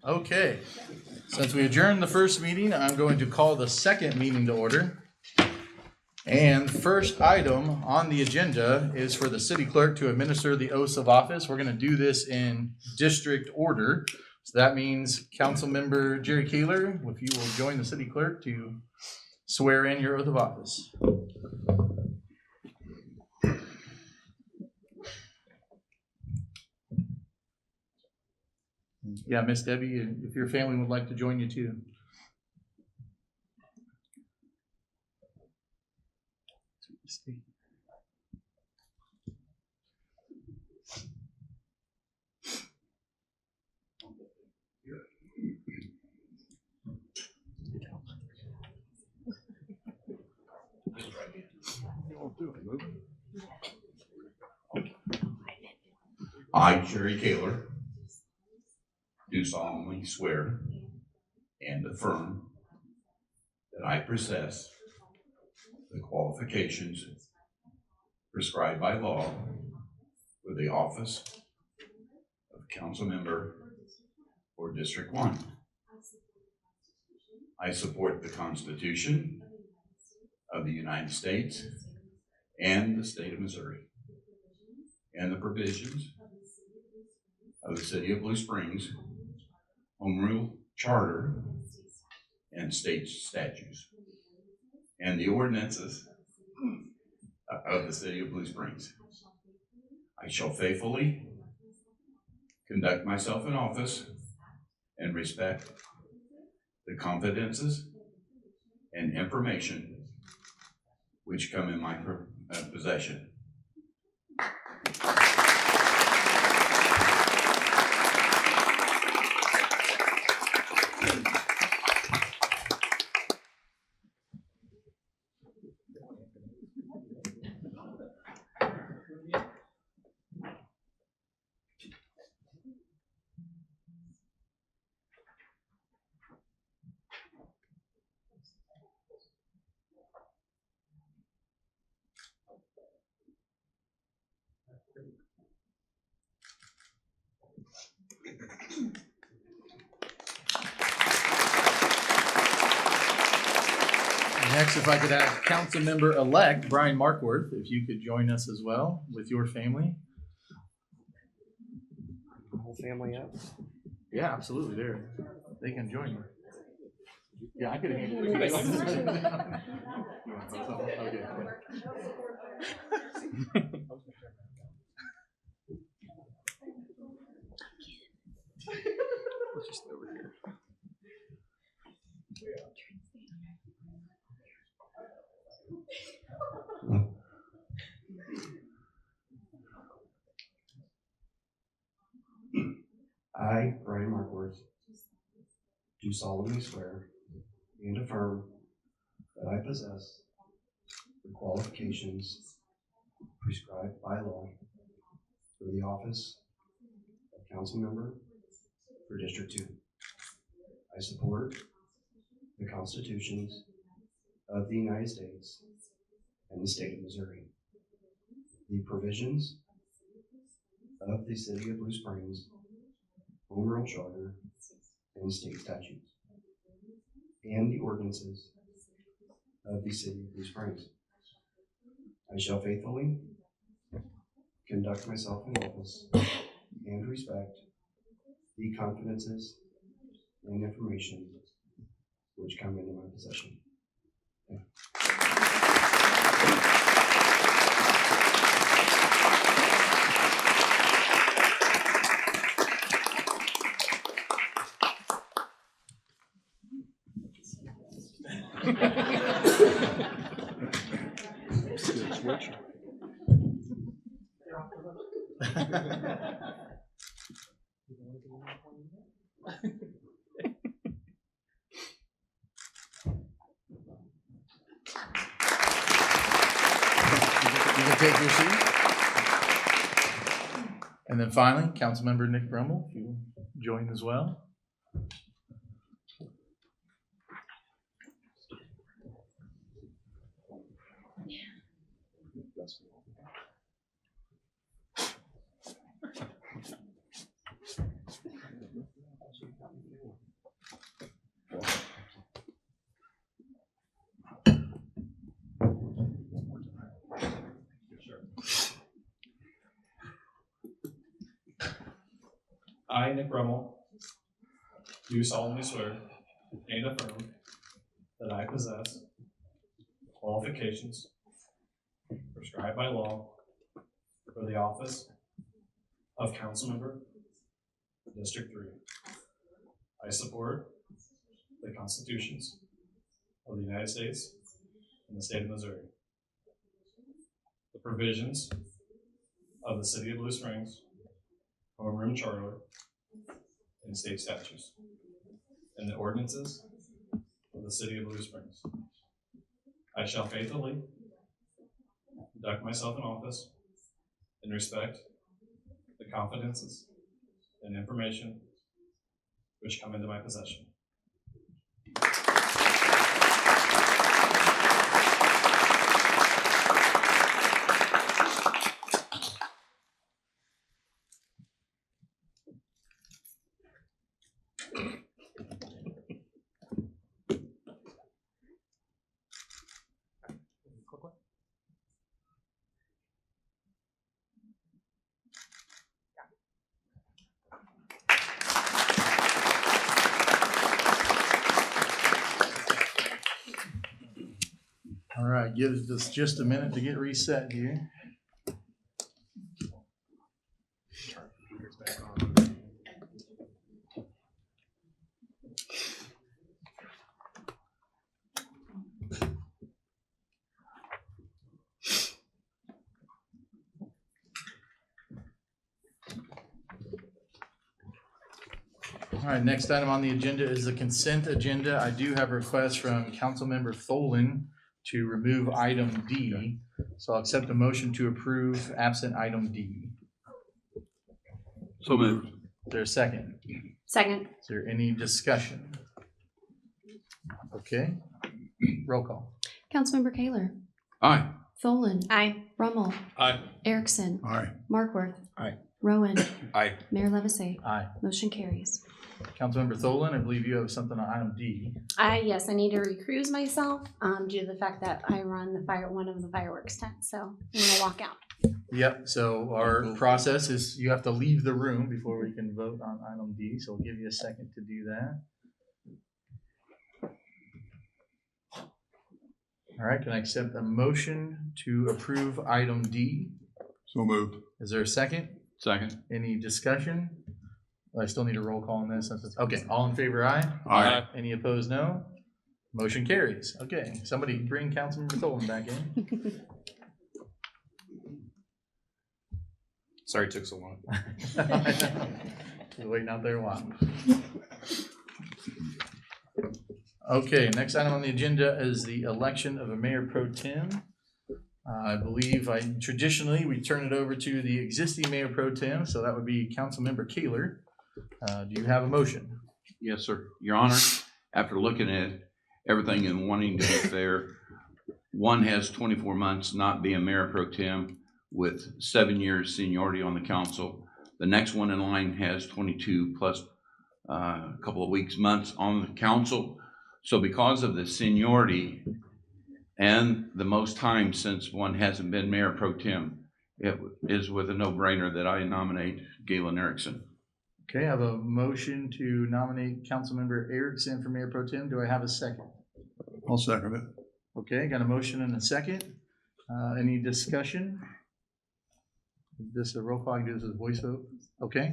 Okay, since we adjourned the first meeting, I'm going to call the second meeting to order. And the first item on the agenda is for the city clerk to administer the oaths of office. We're going to do this in district order. So that means Councilmember Jerry Kaler, if you will join the city clerk to swear in your oath of office. Yeah, Miss Debbie, if your family would like to join you too. I, Jerry Kaler, do solemnly swear and affirm that I possess the qualifications prescribed by law for the office of council member for District 1. I support the Constitution of the United States and the state of Missouri and the provisions of the City of Blue Springs Home Rule Charter and state statutes and the ordinances of the City of Blue Springs. I shall faithfully conduct myself in office and respect the confidences and information which come in my possession. Next, if I could ask Councilmember-elect Brian Markworth, if you could join us as well with your family. Whole family up. Yeah, absolutely. They can join you. Yeah, I could have handled it. Okay. Just over here. I, Brian Markworth, do solemnly swear and affirm that I possess the qualifications prescribed by law for the office of council member for District 2. I support the constitutions of the United States and the state of Missouri, the provisions of the City of Blue Springs Home Rule Charter and state statutes, and the ordinances of the City of Blue Springs. I shall faithfully conduct myself in office and respect the confidences and information which come into my possession. Switch. You can take your seat. And then finally, Councilmember Nick Brummel, if you will join as well. I, Nick Rummel, do solemnly swear and affirm that I possess the qualifications prescribed by law for the office of council member, District 3. I support the constitutions of the United States and the state of Missouri, the provisions of the City of Blue Springs Homeroom Charter and state statutes, and the ordinances of the City of Blue Springs. I shall faithfully conduct myself in office and respect the confidences and information which come into my possession. All right, give us just a minute to get reset here. All right, next item on the agenda is the consent agenda. I do have a request from Councilmember Tholen to remove item D. So I'll accept a motion to approve absent item D. So moved. Is there a second? Second. Is there any discussion? Okay, roll call. Councilmember Kaler. Aye. Tholen. Aye. Rummel. Aye. Erickson. Aye. Markworth. Aye. Rowan. Aye. Mayor Levesey. Aye. Motion carries. Councilmember Tholen, I believe you have something on item D. Yes, I need to recuse myself due to the fact that I run one of the fireworks tents, so I'm gonna walk out. Yep, so our process is you have to leave the room before we can vote on item D, so we'll give you a second to do that. All right, can I accept a motion to approve item D? So moved. Is there a second? Second. Any discussion? I still need a roll call on this. Since it's, okay, all in favor, aye? Aye. Any opposed, no? Motion carries. Okay, somebody bring Councilmember Tholen back in. Sorry it took so long. Just waiting out there a while. Okay, next item on the agenda is the election of a mayor pro tem. I believe traditionally we turn it over to the existing mayor pro tem, so that would be Councilmember Kaler. Do you have a motion? Yes, sir. Your Honor, after looking at everything and wanting to be fair, one has 24 months not being mayor pro tem with 7 years seniority on the council. The next one in line has 22 plus a couple of weeks, months on the council. So because of the seniority and the most time since one hasn't been mayor pro tem, it is with a no-brainer that I nominate Galen Erickson. Okay, I have a motion to nominate Councilmember Erickson for mayor pro tem. Do I have a second? I'll second it. Okay, got a motion and a second. Any discussion? Is this a roll call? I can do this as voice vote. Okay.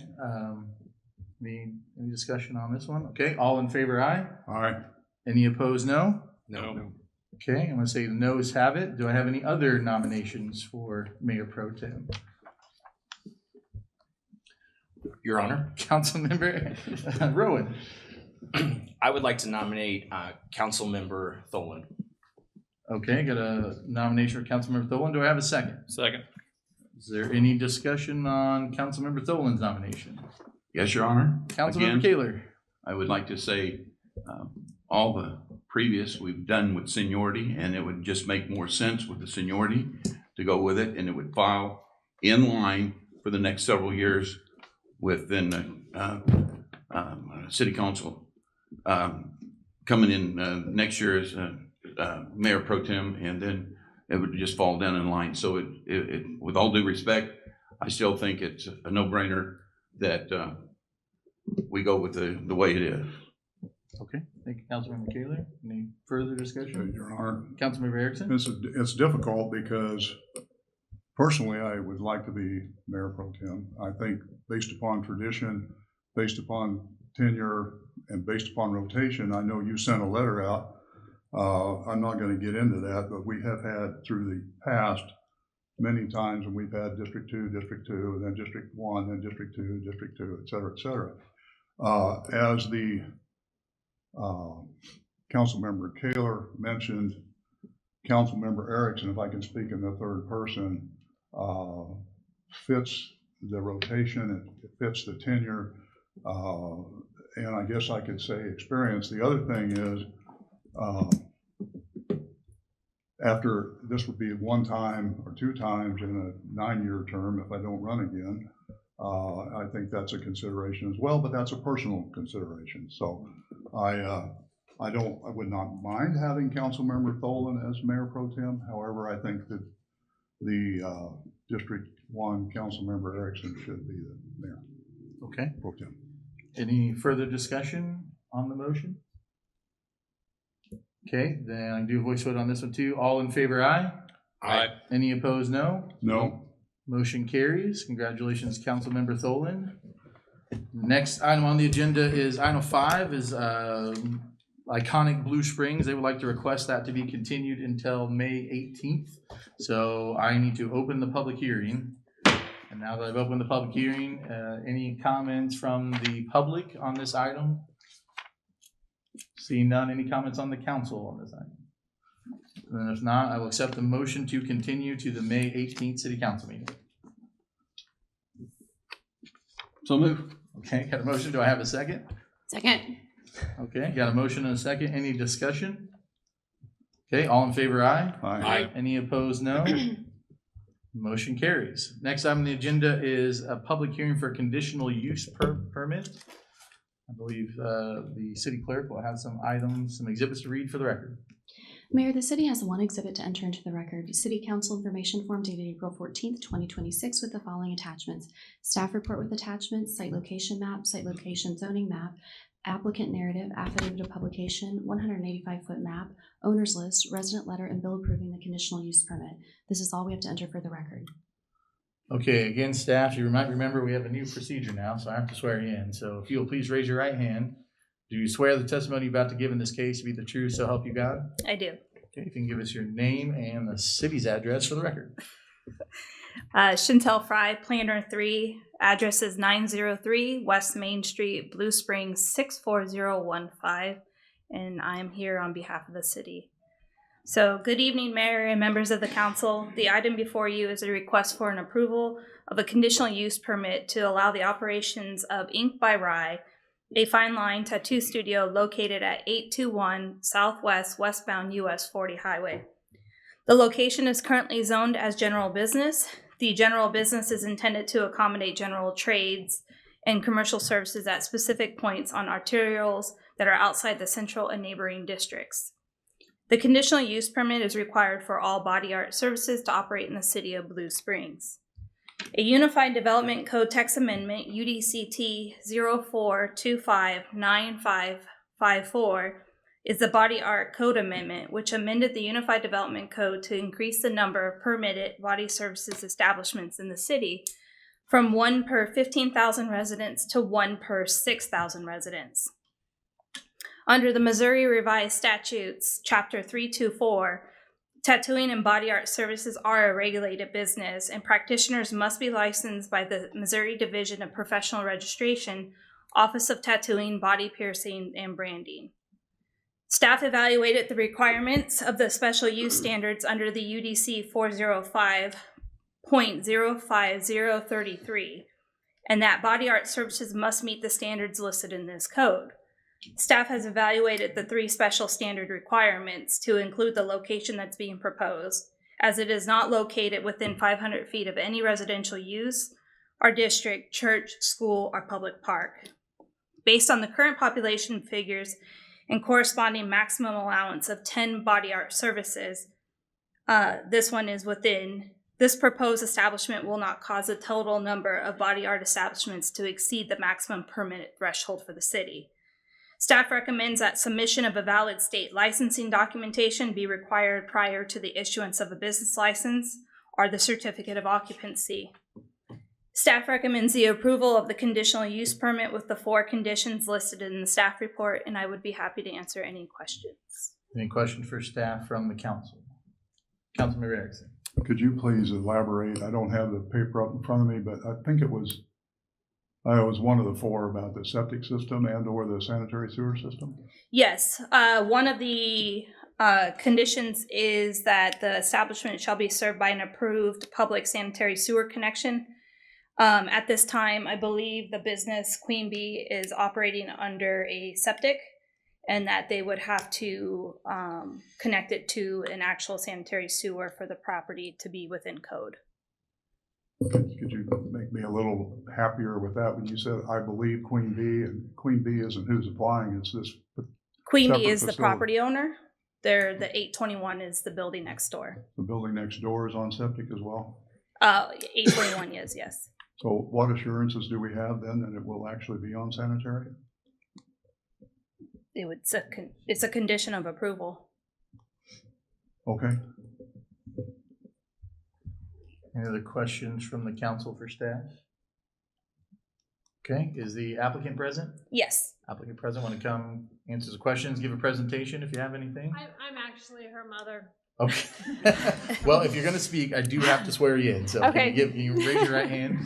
Any discussion on this one? Okay, all in favor, aye. Aye. Any opposed, no? No. Okay, I'm gonna say the noes have it. Do I have any other nominations for mayor pro tem? Your Honor, Councilmember Rowan. I would like to nominate Councilmember Tholen. Okay, got a nomination for Councilmember Tholen. Do I have a second? Second. Is there any discussion on Councilmember Tholen's nomination? Yes, Your Honor. Councilmember Again, Kaler. I would like to say all the previous we've done with seniority, and it would just make more sense with the seniority to go with it, and it would file in line for the next several years within the city council coming in next year as mayor pro tem, and then it would just fall down in line. So it with all due respect, I still think it's a no-brainer that we go with the way it is. Okay, thank you, Councilmember Kaler. Any further discussion? Your Honor, Councilmember Erickson? it's difficult because personally, I would like to be Mayor Pro Tem. I think based upon tradition, based upon tenure, and based upon rotation, I know you sent a letter out. I'm not going to get into that, but we have had through the past many times when we've had District 2, and then District 1, then District 2, et cetera, et cetera. As the Councilmember Kaler mentioned, Councilmember Erickson, if I can speak in the third person, fits the rotation, it fits the tenure, and I guess I could say experience. The other thing is, after this would be one time or two times in a 9-year term if I don't run again, I think that's a consideration as well, but that's a personal consideration. So I would not mind having Councilmember Tholen as Mayor Pro Tem. However, I think that the District 1 Councilmember Erickson should be the Mayor Okay. Pro Tem. Any further discussion on the motion? Okay, then I do a voice vote on this one too. All in favor, aye. Aye. Any opposed, no. No. Motion carries. Congratulations, Councilmember Tholen. Next item on the agenda is item 5 is Iconic Blue Springs. They would like to request that to be continued until May 18th. So I need to open the public hearing. And now that I've opened the public hearing, any comments from the public on this item? Seeing none, any comments on the council on this item? And if not, I will accept the motion to continue to the May 18th city council meeting. So move. Okay, got a motion. Do I have a second? Second. Okay, got a motion and a second. Any discussion? Okay, all in favor, aye. Aye. Any opposed, no. Motion carries. Next item on the agenda is a public hearing for a conditional use permit. I believe the city clerk will have some items, some exhibits to read for the record. Mayor, the city has one exhibit to enter into the record. City Council Information Form dated April 14th, 2026 with the following attachments. Staff report with attachments, site location map, site location zoning map, applicant narrative, affidavit of publication, 185-foot map, owner's list, resident letter, and bill approving the conditional use permit. This is all we have to enter for the record. Okay, again, staff, you might remember we have a new procedure now, so I have to swear you in. So if you'll please raise your right hand. Do you swear the testimony you're about to give in this case to be the truth, so help you God? I do. Okay, you can give us your name and the city's address for the record. Chantel Fry, Planner 3. Address is 903 West Main Street, Blue Springs 64015. And I am here on behalf of the city. So, good evening, Mayor and members of the council. The item before you is a request for an approval of a conditional use permit to allow the operations of Ink by Rye, a fine line tattoo studio located at 821 Southwest westbound US 40 highway. The location is currently zoned as general business. The general business is intended to accommodate general trades and commercial services at specific points on arterials that are outside the central and neighboring districts. The conditional use permit is required for all body art services to operate in the city of Blue Springs. A Unified Development Code Text Amendment, UDCT 04259554, is the body art code amendment, which amended the Unified Development Code to increase the number of permitted body services establishments in the city from 1 per 15,000 residents to 1 per 6,000 residents. Under the Missouri Revised Statutes, Chapter 324, tattooing and body art services are a regulated business, and practitioners must be licensed by the Missouri Division of Professional Registration, Office of Tattooing, Body Piercing, and Branding. Staff evaluated the requirements of the special use standards under the UDC 405.05033, and that body art services must meet the standards listed in this code. Staff has evaluated the 3 special standard requirements to include the location that's being proposed, as it is not located within 500 feet of any residential use, or district, church, school, or public park. Based on the current population figures and corresponding maximum allowance of 10 body art services, this one is within This proposed establishment will not cause the total number of body art establishments to exceed the maximum permitted threshold for the city. Staff recommends that submission of a valid state licensing documentation be required prior to the issuance of a business license or the certificate of occupancy. Staff recommends the approval of the conditional use permit with the 4 conditions listed in the staff report, and I would be happy to answer any questions. Any questions for staff from the council? Councilmember Erickson. Could you please elaborate? I don't have the paper up in front of me, but I think it was one of the 4 about the septic system and or the sanitary sewer system. Yes, one of the conditions is that the establishment shall be served by an approved public sanitary sewer connection. At this time, I believe the business Queen Bee is operating under a septic, and that they would have to connect it to an actual sanitary sewer for the property to be within code. Could you make me a little happier with that when you said, I believe Queen Bee, and Queen Bee isn't who's applying, it's this Queen separate Bee is the facility. property owner. They're the 821 is the building next door. The building next door is on septic as well. 821 is, yes. So what assurances do we have then that it will actually be on sanitary? It's a condition of approval. Okay. Any other questions from the council for staff? Okay, is the applicant present? Yes. Applicant present, want to come answer the questions, give a presentation if you have anything? I'm actually her mother. Okay. Well, if you're going to speak, I do have to swear you in. So Okay. can you raise your right hand?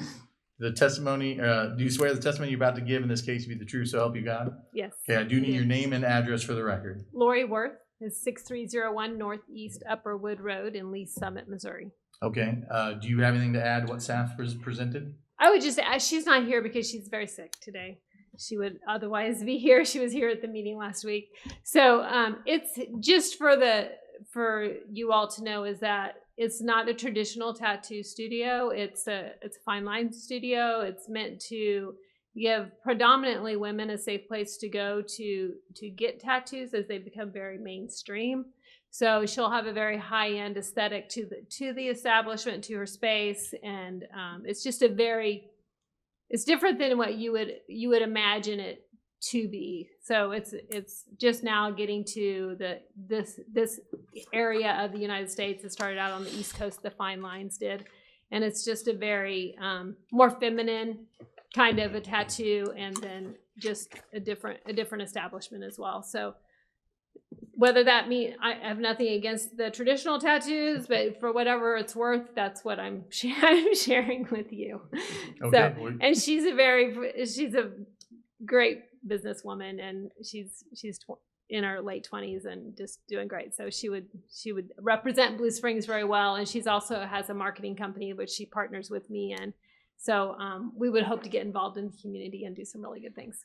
The testimony, do you swear the testimony you're about to give in this case to be the truth, so help you God? Yes. Okay, I do need your name and address for the record. Lori Worth is 6301 Northeast Upper Wood Road in Lee Summit, Missouri. Okay, do you have anything to add what staff presented? I would just add, she's not here because she's very sick today. She would otherwise be here. She was here at the meeting last week. So it's just for you all to know is that it's not a traditional tattoo studio. It's a fine line studio. It's meant to give predominantly women a safe place to go to get tattoos as they become very mainstream. So she'll have a very high-end aesthetic to the establishment, to her space, and it's just it's different than what you would imagine it to be. So it's just now getting to this area of the United States. It started out on the East Coast, the Fine Lines did, and it's just a very more feminine kind of a tattoo, and then just a different establishment as well. So whether that means I have nothing against the traditional tattoos, but for whatever it's worth, that's what I'm sharing with you. Okay. So, and she's a great businesswoman, and she's in her late 20s and just doing great. So she would represent Blue Springs very well, and she's also has a marketing company which she partners with me in. So we would hope to get involved in the community and do some really good things.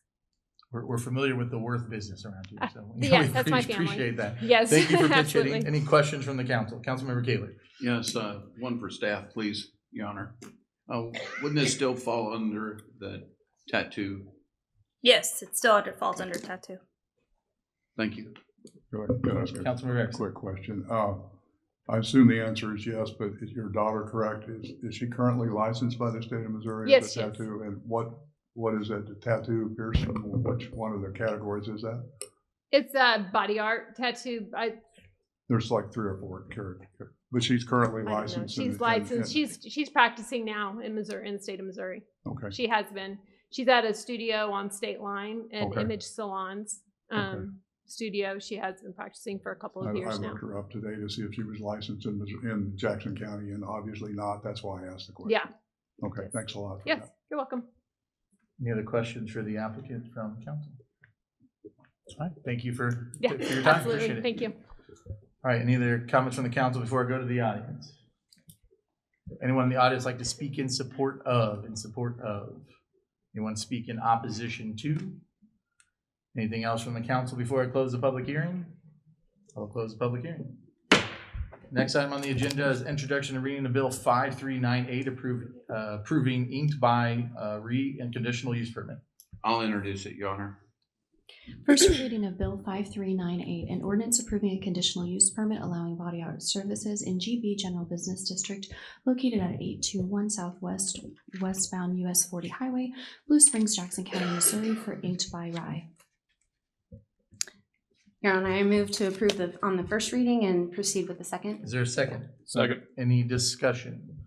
We're familiar with the Worth business around here, so Yes, we that's my family. appreciate that. Yes, Thank you for pitch absolutely. hitting. Any questions from the council? Councilmember Kaler. Yes, one for staff, please, Your Honor. Wouldn't this still fall under the tattoo? Yes, it still falls under tattoo. Thank you. Go ahead. Can I ask a Councilmember Erickson. quick question? I assume the answer is yes, but is your daughter correct? Is she currently licensed by the state of Missouri Yes, as a she is. tattoo? And what is that, the tattoo, piercing? Which one of the categories is that? It's a body art tattoo. There's like 3 or 4 categories, but she's currently I don't know. licensed. She's licensed. She's practicing now in Missouri, in the state of Missouri. Okay. She has been. She's at a studio on State Line and Okay. Image Salons studio. She has been practicing for a couple I of years now. looked her up today to see if she was licensed in Jackson County, and obviously not. That's why I asked the question. Yeah. Okay, thanks a lot. for Yes. that. You're welcome. Any other questions for the applicant from council? All right, thank you for Yeah. your time. Absolutely. Appreciate it. Thank you. All right, any other comments from the council before I go to the audience? Anyone in the audience like to speak in support of? Anyone speak in opposition to? Anything else from the council before I close the public hearing? I'll close the public hearing. Next item on the agenda is introduction and reading of Bill 5398, approving inked by re and conditional use permit. I'll introduce it, Your Honor. First reading of Bill 5398, an ordinance approving a conditional use permit allowing body art services in GB General Business District located at 821 Southwest westbound US 40 Highway, Blue Springs, Jackson County, Missouri for Inked by Rye. Your Honor, I move to approve on the first reading and proceed with the second. Is there a second? Second. Any discussion?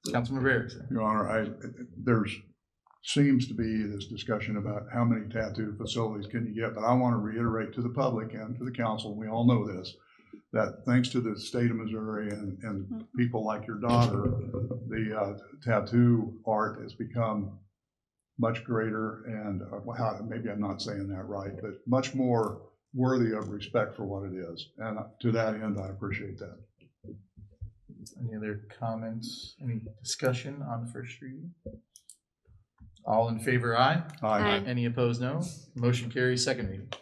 Councilmember Erickson. Your Honor, there's seems to be this discussion about how many tattoo facilities can you get, but I want to reiterate to the public and to the council, we all know this, that thanks to the state of Missouri and people like your daughter, the tattoo art has become much greater and maybe I'm not saying that right, but much more worthy of respect for what it is. And to that end, I appreciate that. Any other comments? Any discussion on the first reading? All in favor, aye. Aye. Any opposed, no. Motion carries. Second reading.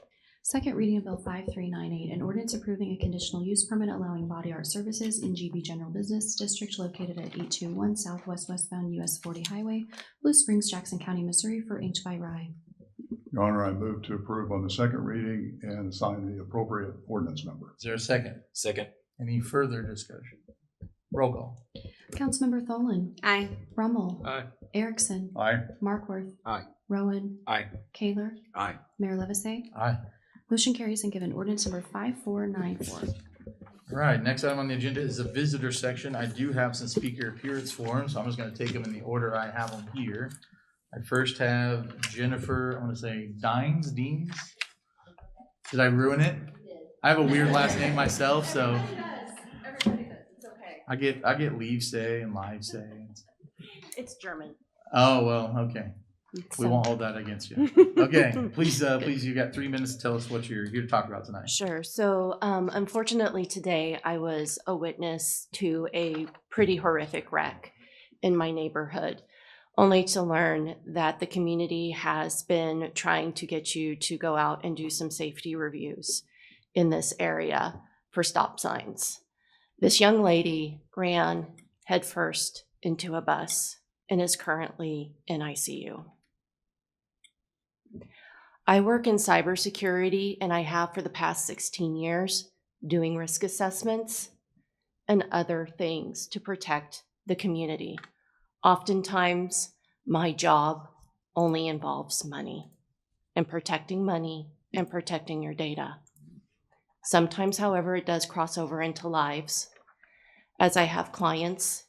Second reading of Bill 5398, an ordinance approving a conditional use permit allowing body art services in GB General Business District located at 821 Southwest westbound US 40 Highway, Blue Springs, Jackson County, Missouri for Inked by Rye. Your Honor, I move to approve on the second reading and assign the appropriate ordinance number. Is there a second? Second. Any further discussion? Roll call. Councilmember Tholen. Aye. Rummel. Aye. Erickson. Aye. Markworth. Aye. Rowan. Aye. Kaler. Aye. Mayor Levesey. Aye. Motion carries and given ordinance number 5494. All right, next item on the agenda is the visitor section. I do have some speaker appearance forms, so I'm just gonna take them in the order I have them here. I first have Jennifer, I wanna say Deans? Did I ruin it? I have a weird last name myself, so. I get leave stay and live stay. It's German. Oh, well, okay. We won't hold that against you. Okay, please, you got 3 minutes to tell us what you're here to talk about tonight. Sure. So, unfortunately, today I was a witness to a pretty horrific wreck in my neighborhood, only to learn that the community has been trying to get you to go out and do some safety reviews in this area for stop signs. This young lady ran headfirst into a bus and is currently in ICU. I work in cybersecurity, and I have for the past 16 years doing risk assessments and other things to protect the community. Oftentimes, my job only involves money and protecting your data. Sometimes, however, it does cross over into lives, as I have clients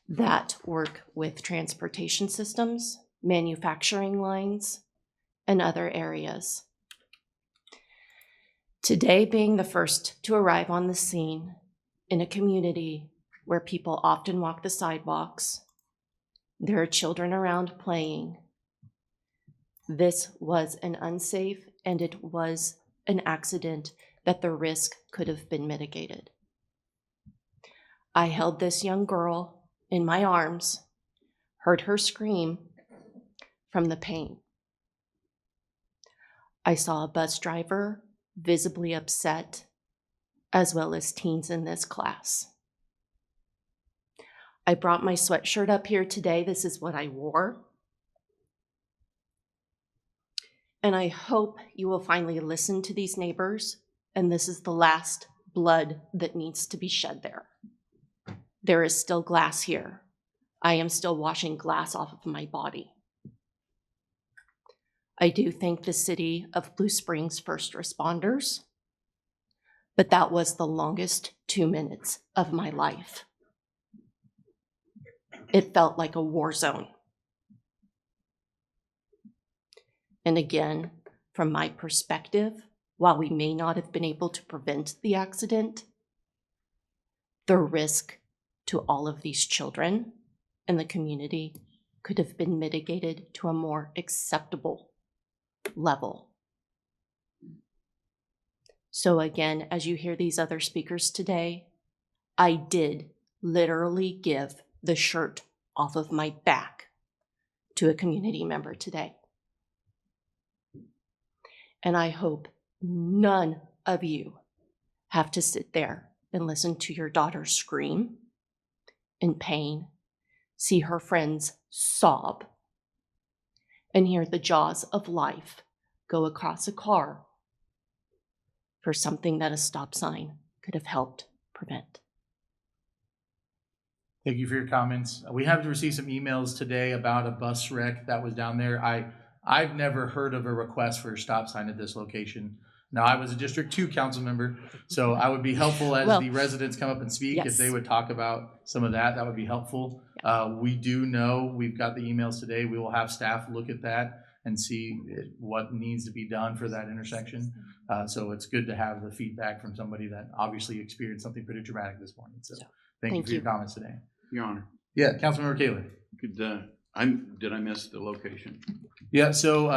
that work with transportation systems, manufacturing lines, and other areas. Today being the first to arrive on the scene in a community where people often walk the sidewalks, there are children around playing. This was an unsafe and it was an accident that the risk could have been mitigated. I held this young girl in my arms, heard her scream from the pain. I saw a bus driver visibly upset, as well as teens in this class. I brought my sweatshirt up here today. This is what I wore. And I hope you will finally listen to these neighbors, and this is the last blood that needs to be shed there. There is still glass here. I am still washing glass off of my body. I do thank the city of Blue Springs first responders, but that was the longest 2 minutes of my life. It felt like a war zone. And again, from my perspective, while we may not have been able to prevent the accident, the risk to all of these children and the community could have been mitigated to a more acceptable level. So again, as you hear these other speakers today, I did literally give the shirt off of my back to a community member today. And I hope none of you have to sit there and listen to your daughter scream in pain, see her friends sob, and hear the jaws of life go go across a car for something that a stop sign could have helped prevent. Thank you for your comments. We have received some emails today about a bus wreck that was down there. I've never heard of a request for a stop sign at this location. Now, I was a District 2 council member, so I would be helpful as Well, the residents come up and speak. If yes. they would talk about some of that, that would be helpful. We do know, we've got the emails today. We will have staff look at that and see what needs to be done for that intersection. So it's good to have the feedback from somebody that obviously experienced something pretty dramatic this morning. So thank you for your comments today. Your Honor, Yeah, Councilmember Kaler. could, did I miss the location? Yeah, so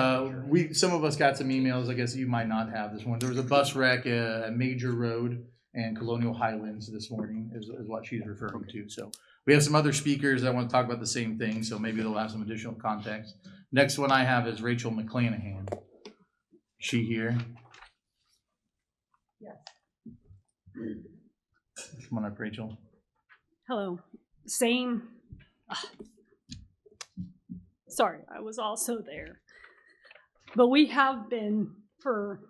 some of us got some emails. I guess you might not have this one. There was a bus wreck at Major Road and Colonial Highlands this morning is what she's referring to. So we have some other speakers that want to talk about the same thing, so maybe they'll have some additional context. Next one I have is Rachel McClanahan. She here? Yes. Come on up, Rachel. Hello. Same. Sorry, I was also there. But we have been for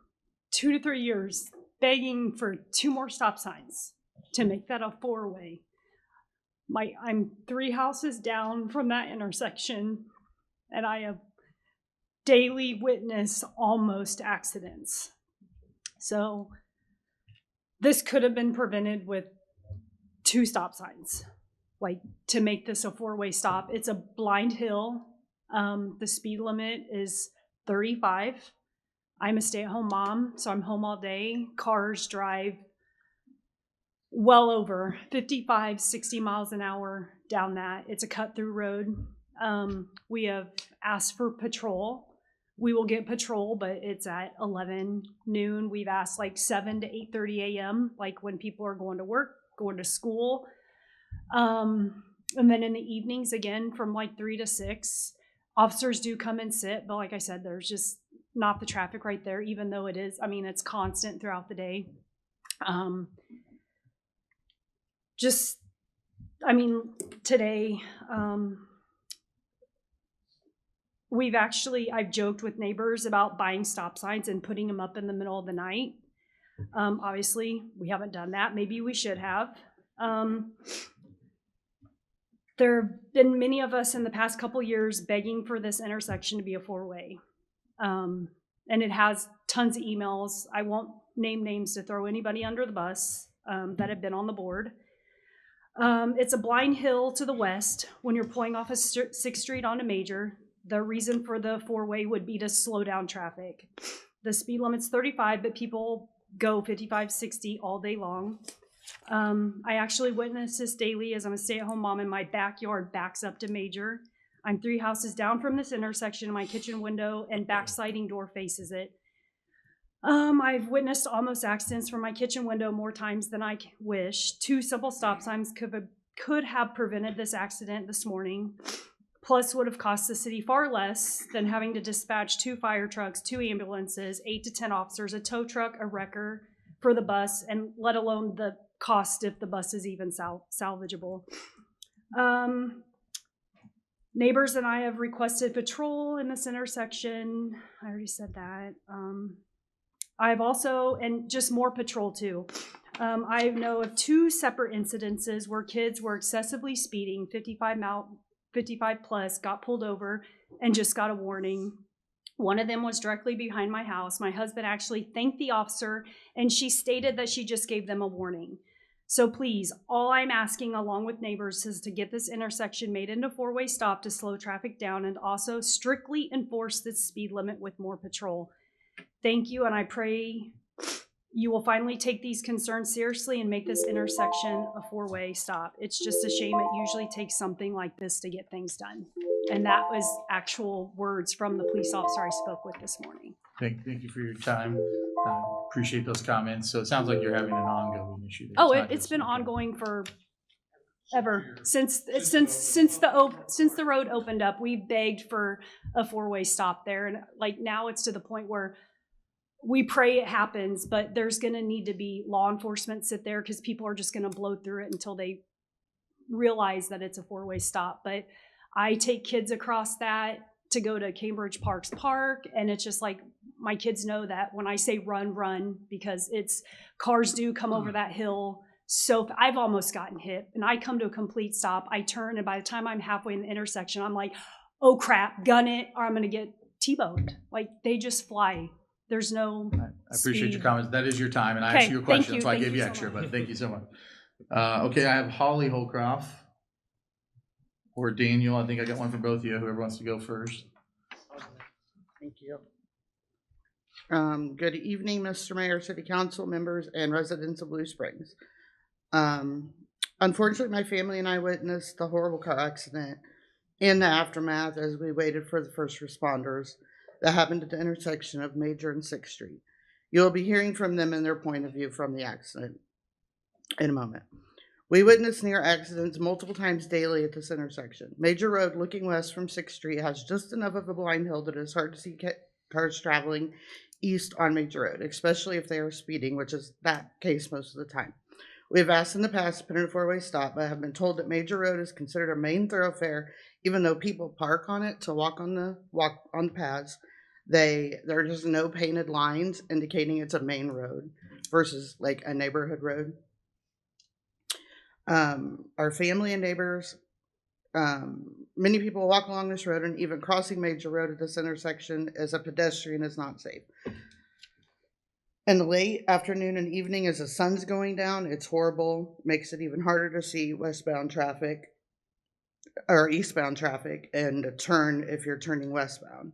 2 to 3 years begging for 2 more stop signs to make that a 4-way. I'm 3 houses down from that intersection, and I have daily witnessed almost accidents. So this could have been prevented with 2 stop signs, like to make this a 4-way stop. It's a blind hill. The speed limit is 35. I'm a stay-at-home mom, so I'm home all day. Cars drive well over 55, 60 miles an hour down that. It's a cut-through road. We have asked for patrol. We will get patrol, but it's at 11 noon. We've asked like 7 to 8:30 a.m., like when people are going to work, going to school. And then in the evenings, again, from like 3 to 6, officers do come and sit. But like I said, there's just not the traffic right there, even though it is, it's constant throughout the day. Today, I've joked with neighbors about buying stop signs and putting them up in the middle of the night. Obviously, we haven't done that. Maybe we should have. There have been many of us in the past couple years begging for this intersection to be a 4-way. And it has tons of emails. I won't name names to throw anybody under the bus that have been on the board. It's a blind hill to the west when you're pulling off of 6th Street onto Major. The reason for the 4-way would be to slow down traffic. The speed limit's 35, but people go 55, 60 all day long. I actually witness this daily as I'm a stay-at-home mom, and my backyard backs up to Major. I'm 3 houses down from this intersection. My kitchen window and back sliding door faces it. I've witnessed almost accidents from my kitchen window more times than I wish. 2 simple stop signs could have prevented this accident this morning, plus would have cost the city far less than having to dispatch 2 fire trucks, 2 ambulances, 8 to 10 officers, a tow truck, a wrecker for the bus, and let alone the cost if the bus is even salvageable. Neighbors and I have requested patrol in this intersection. I already said that. I've also, and just more patrol too. I know of 2 separate incidences where kids were excessively speeding, 55 plus, got pulled over and just got a warning. One of them was directly behind my house. My husband actually thanked the officer, and she stated that she just gave them a warning. So please, all I'm asking along with neighbors is to get this intersection made into 4-way stop to slow traffic down, and also strictly enforce this speed limit with more patrol. Thank you, and I pray you will finally take these concerns seriously and make this intersection a 4-way stop. It's just a shame it usually takes something like this to get things done. And that was actual words from the police officer I spoke with this morning. Thank you for your time. Appreciate those comments. So it sounds like you're having an ongoing issue there. Oh, it's been ongoing for ever. Since the road opened up, we begged for a 4-way stop there. And like now it's to the point where we pray it happens, but there's going to need to be law enforcement sit there because people are just going to blow through it until they realize that it's a 4-way stop. But I take kids across that to go to Cambridge Parks Park, and it's just like my kids know that when I say run, run, because cars do come over that hill. So I've almost gotten hit, and I come to a complete stop. I turn, and by the time I'm halfway in the intersection, I'm like, oh crap, gun it, or I'm going to get T-boned. Like, they just fly. There's no I appreciate your speed. comments. That is your time, and I Okay, asked you a thank question, you, so I thank gave you you so extra, much. but thank you so much. Okay, I have Holly Holcroft or Daniel. I think I got one for both of you, whoever wants to go first. Thank you. Good evening, Mr. Mayor, City Council members, and residents of Blue Springs. Unfortunately, my family and I witnessed the horrible car accident and the aftermath as we waited for the first responders that happened at the intersection of Major and 6th Street. You'll be hearing from them and their point of view from the accident in a moment. We witness near accidents multiple times daily at this intersection. Major Road looking west from 6th Street has just enough of a blind hill that it's hard to see cars traveling east on Major Road, especially if they are speeding, which is that case most of the time. We have asked in the past to put in a four-way stop, but have been told that Major Road is considered a main thoroughfare, even though people park on it to walk on the paths. There are just no painted lines indicating it's a main road versus like a neighborhood road. Our family and neighbors, many people walk along this road, and even crossing Major Road at this intersection as a pedestrian is not safe. In the late afternoon and evening as the sun's going down, it's horrible. Makes it even harder to see westbound traffic or eastbound traffic and a turn if you're turning westbound.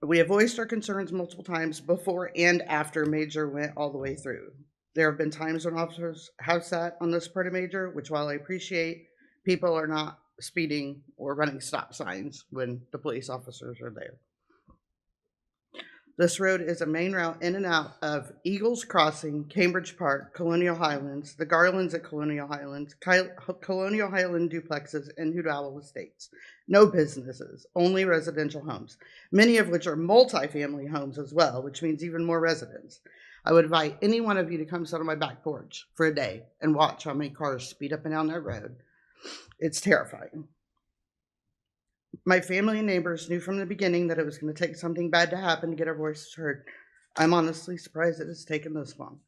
We have voiced our concerns multiple times before and after Major went all the way through. There have been times when officers have sat on this part of Major, which while I appreciate, people are not speeding or running stop signs when the police officers are there. This road is a main route in and out of Eagles Crossing, Cambridge Park, Colonial Highlands, the Garlands at Colonial Highlands, Colonial Highland duplexes, and Hudowell Estates. No businesses, only residential homes, many of which are multi-family homes as well, which means even more residents. I would invite any one of you to come sit on my back porch for a day and watch how many cars speed up and down that road. It's terrifying. My family and neighbors knew from the beginning that it was going to take something bad to happen to get our voices heard. I'm honestly surprised that it's taken this long.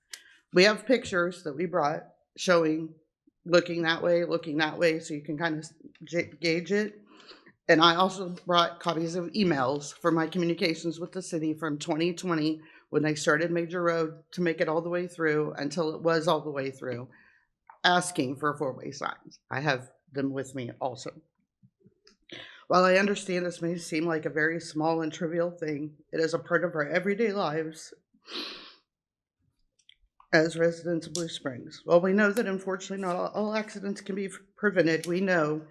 We have pictures that we brought showing looking that way, so you can kind of gauge it. And I also brought copies of emails for my communications with the city from 2020 when they started Major Road to make it all the way through until it was all the way through, asking for four-way signs. I have them with me also. While I understand this may seem like a very small and trivial thing, it is a part of our everyday lives as residents of Blue Springs. While we know that unfortunately not all accidents can be prevented, we know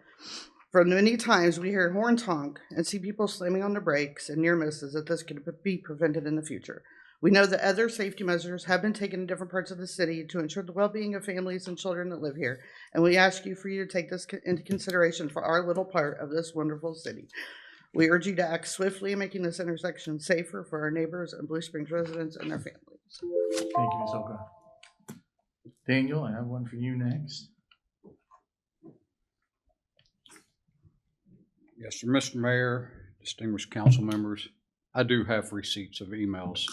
from many times we hear horns honk and see people slamming on the brakes and near misses that this could be prevented in the future. We know that other safety measures have been taken in different parts of the city to ensure the well-being of families and children that live here, and we ask you to take this into consideration for our little part of this wonderful city. We urge you to act swiftly in making this intersection safer for our neighbors and Blue Springs residents and their families. Thank you, Ms. Oka. Daniel, I have one for you next. Yes, sir, Mr. Mayor, distinguished council members, I do have receipts of emails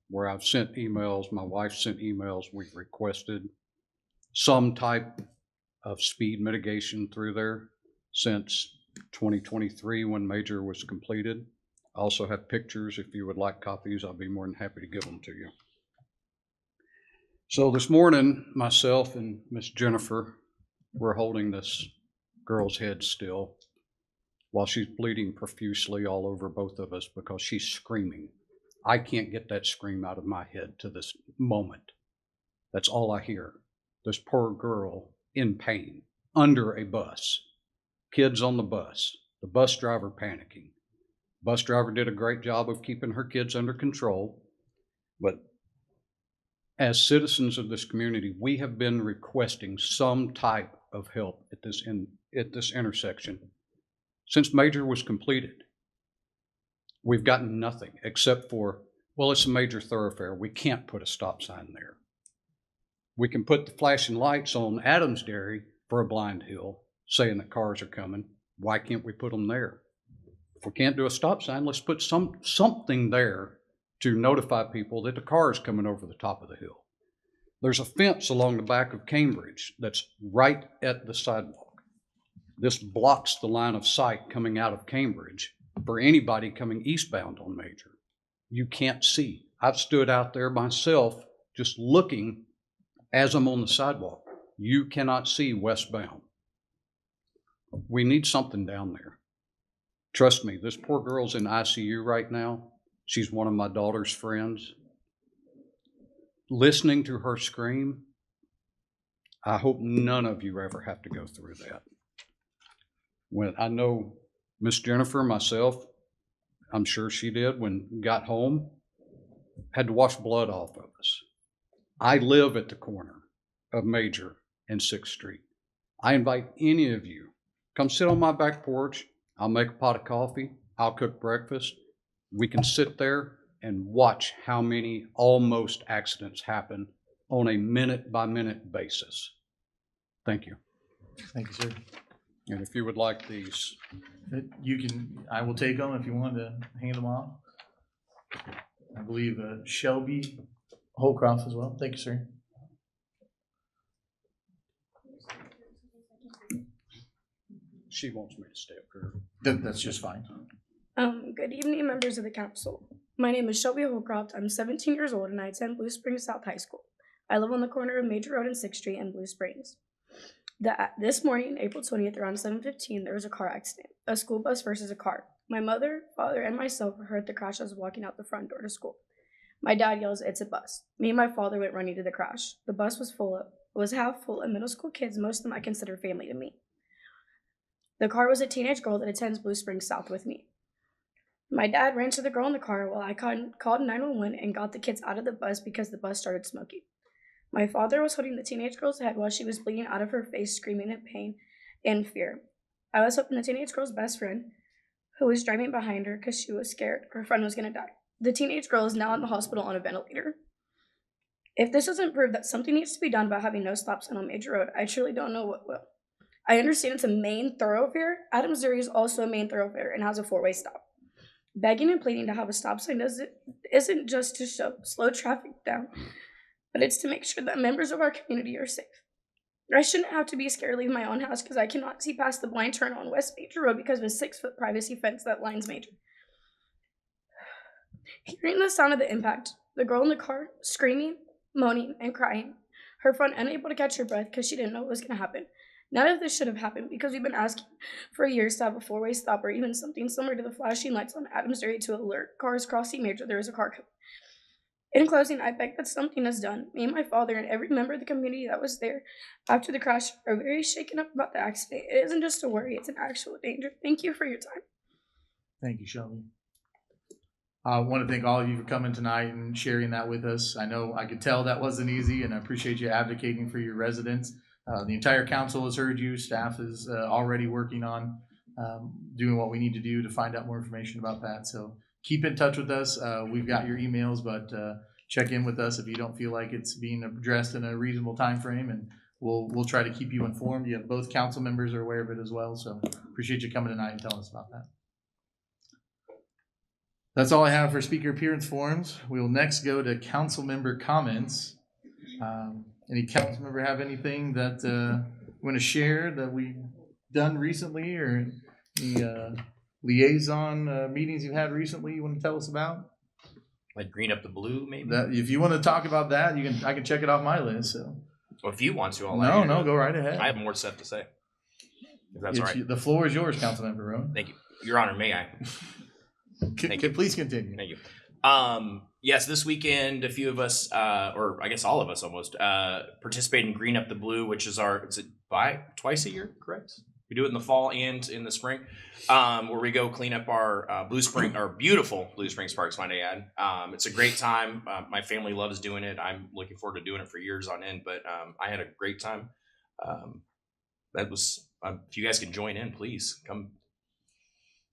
where I've sent emails, my wife sent emails, we've requested some type of speed mitigation through there since 2023 when Major was completed. I also have pictures. If you would like copies, I'll be more than happy to give them to you. So this morning, myself and Miss Jennifer were holding this girl's head still while she's bleeding profusely all over both of us because she's screaming. I can't get that scream out of my head to this moment. That's all I hear. This poor girl in pain, under a bus, kids on the bus driver panicking. Bus driver did a great job of keeping her kids under control, but as citizens of this community, we have been requesting some type of help at this intersection since Major was completed. We've gotten nothing except for, well, it's a major thoroughfare. We can't put a stop sign there. We can put the flashing lights on Adams Dairy for a blind hill saying that cars are coming. Why can't we put them there? If we can't do a stop sign, let's put something there to notify people that the car is coming over the top of the hill. There's a fence along the back of Cambridge that's right at the sidewalk. This blocks the line of sight coming out of Cambridge for anybody coming eastbound on Major. You can't see. I've stood out there myself just looking as I'm on the sidewalk. You cannot see westbound. We need something down there. Trust me, this poor girl's in ICU right now. She's one of my daughter's friends. Listening to her scream, I hope none of you ever have to go through that. When I know Miss Jennifer, myself, I'm sure she did, when we got home, had to wash blood off of us. I live at the corner of Major and 6th Street. I invite any of you, come sit on my back porch. I'll make a pot of coffee. I'll cook breakfast. We can sit there and watch how many almost accidents happen on a minute-by-minute basis. Thank you. Thank you, sir. And if you would like these. You can, I will take them if you want to hand them off. I believe Shelby Holcroft as well. Thank you, sir. She wants me to stay up here. That's just fine. Good evening, members of the council. My name is Shelby Holcroft. I'm 17 years old and I attend Blue Springs South High School. I live on the corner of Major Road and 6th Street in Blue Springs. This morning, April 20th, around 7:15, there was a car accident. A school bus versus a car. My mother, father, and myself heard the crash as I was walking out the front door to school. My dad yells, "It's a bus." Me and my father went running to the crash. The bus was half full of middle school kids, most of them I consider family to me. The car was a teenage girl that attends Blue Springs South with me. My dad ran to the girl in the car while I called 911 and got the kids out of the bus because the bus started smoking. My father was holding the teenage girl's head while she was bleeding out of her face, screaming in pain and fear. I was helping the teenage girl's best friend, who was driving behind her because she was scared her friend was going to die. The teenage girl is now in the hospital on a ventilator. If this doesn't prove that something needs to be done about having no stop sign on Major Road, I truly don't know what will. I understand it's a main thoroughfare. Adams Missouri is also a main thoroughfare and has a 4-way stop. Begging and pleading to have a stop sign isn't just to slow traffic down, but it's to make sure that members of our community are safe. I shouldn't have to be scared to leave my own house because I cannot see past the blind turn on West Major Road because of a 6-foot privacy fence that lines Major. Hearing the sound of the impact, the girl in the car screaming, moaning, and crying, her friend unable to catch her breath because she didn't know what was going to happen. None of this should have happened because we've been asking for years to have a 4-way stop or even something similar to the flashing lights on Adams Dairy to alert cars crossing Major there is a car coming. In closing, I beg that something is done. Me and my father and every member of the community that was there after the crash are very shaken up about the accident. It isn't just a worry, it's an actual danger. Thank you for your time. Thank you, Shelby. I want to thank all of you for coming tonight and sharing that with us. I know I could tell that wasn't easy, and I appreciate you advocating for your residents. The entire council has heard you. Staff is already working on doing what we need to do to find out more information about that. So keep in touch with us. We've got your emails, but check in with us if you don't feel like it's being addressed in a reasonable time frame, and we'll try to keep you informed. You have both council members are aware of it as well. So appreciate you coming tonight and telling us about that. That's all I have for speaker appearance forms. We will next go to council member comments. Any council member have anything that want to share that we've done recently, or any liaison meetings you've had recently you want to tell us about? Like Green Up the Blue, maybe? If you want to talk about that, I can check it off my list. So. Well, if you want to, I'll No, go right ahead. I have more stuff to say. If that's all right. The floor is yours, Councilmember Rowan. Thank you. Your Honor, may I? Please continue. Thank you. Yes, this weekend, a few of us, or I guess all of us almost, participate in Green Up the Blue, which is twice a year, correct? We do it in the fall and in the spring, where we go clean up our beautiful Blue Springs parks, might I add. It's a great time. My family loves doing it. I'm looking forward to doing it for years on end, but I had a great time. If you guys can join in, please come.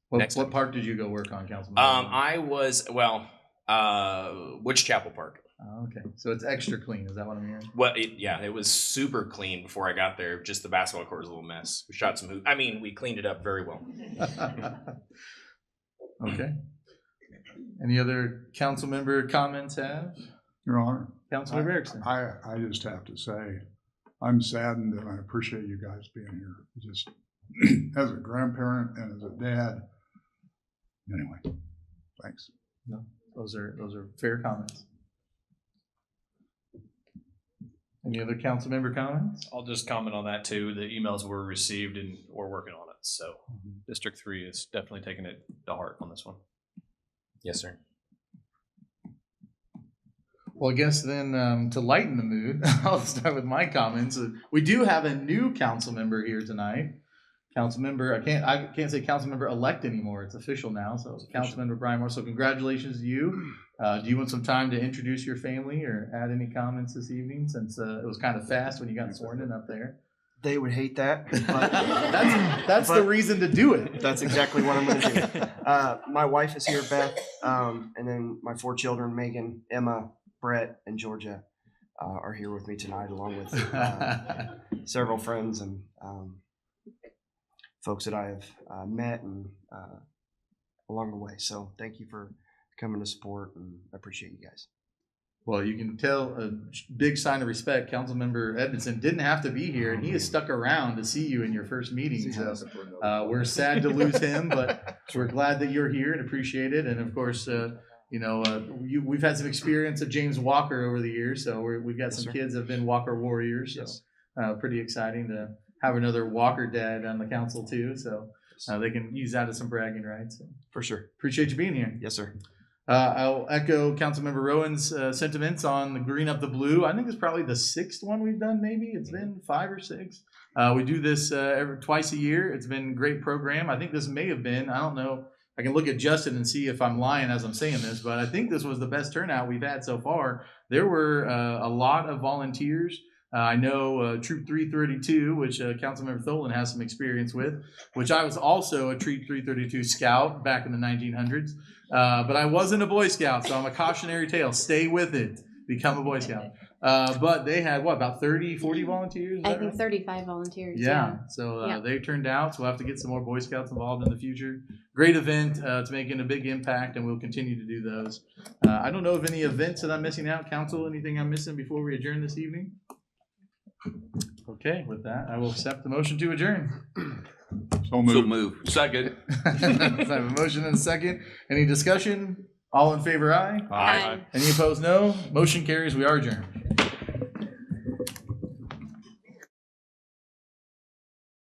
What park did you go work on, Councilman? I was, Witch Chapel Park. Oh, okay, so it's extra clean. Is that what I'm hearing? Well, it was super clean before I got there. Just the basketball court was a little mess. We shot some hoops. I mean, we cleaned it up very well. Okay. Any other council member comments have? Your Honor. Councilmember Erickson. I just have to say, I'm saddened and I appreciate you guys being here. Just as a grandparent and as a dad. Anyway, thanks. No, those are fair comments. Any other council member comments? I'll just comment on that too. The emails were received and we're working on it. So District 3 is definitely taking it to heart on this one. Yes, sir. Well, I guess then to lighten the mood, I'll start with my comments. We do have a new council member here tonight. Council member, I can't say council member elect anymore. It's official now. So it's Council Member Brian Moore. So congratulations to you. Do you want some time to introduce your family or add any comments this evening, since it was kind of fast when you got sworn in up there? They would hate that. That's the reason to do it. That's exactly what I'm going to do. My wife is here, Beth, and then my 4 children, Megan, Emma, Brett, and Georgia, are here with me tonight, along with several friends and folks that I have met and along the way. So thank you for coming to support, and I appreciate you guys. Well, you can tell a big sign of respect. Councilmember Edmondson didn't have to be here, and he has stuck around to see you in your first meeting. So we're sad to lose him, but we're glad that you're here and appreciate it. And of course, we've had some experience of James Walker over the years, so we've got some kids that have been Walker warriors. So pretty exciting to have another Walker dad on the council too. So they can use that as some bragging rights. So for sure. Appreciate you being here. Yes, sir. I'll echo Councilmember Rowan's sentiments on the Green Up the Blue. I think it's probably the 6th one we've done, maybe. It's been 5 or 6. We do this twice a year. It's been a great program. I think this may have been, I don't know, I can look at Justin and see if I'm lying as I'm saying this, but I think this was the best turnout we've had so far. There were a lot of volunteers. I know Troop 332, which Councilmember Tholen has some experience with, which I was also a Troop 332 scout back in the 1900s. But I wasn't a Boy Scout, so I'm a cautionary tale. Stay with it. Become a Boy Scout. But they had, about 30, 40 volunteers? I think 35 volunteers. Yeah. So they turned out, so we'll have to get some more Boy Scouts involved in the future. Great event. It's making a big impact, and we'll continue to do those. I don't know of any events that I'm missing out. Council, anything I'm missing before we adjourn this evening? Okay, with that, I will accept the motion to adjourn. So moved. So move. Second. I have a motion and a second. Any discussion? All in favor, aye? Aye. Any opposed, no. Motion carries. We are adjourned.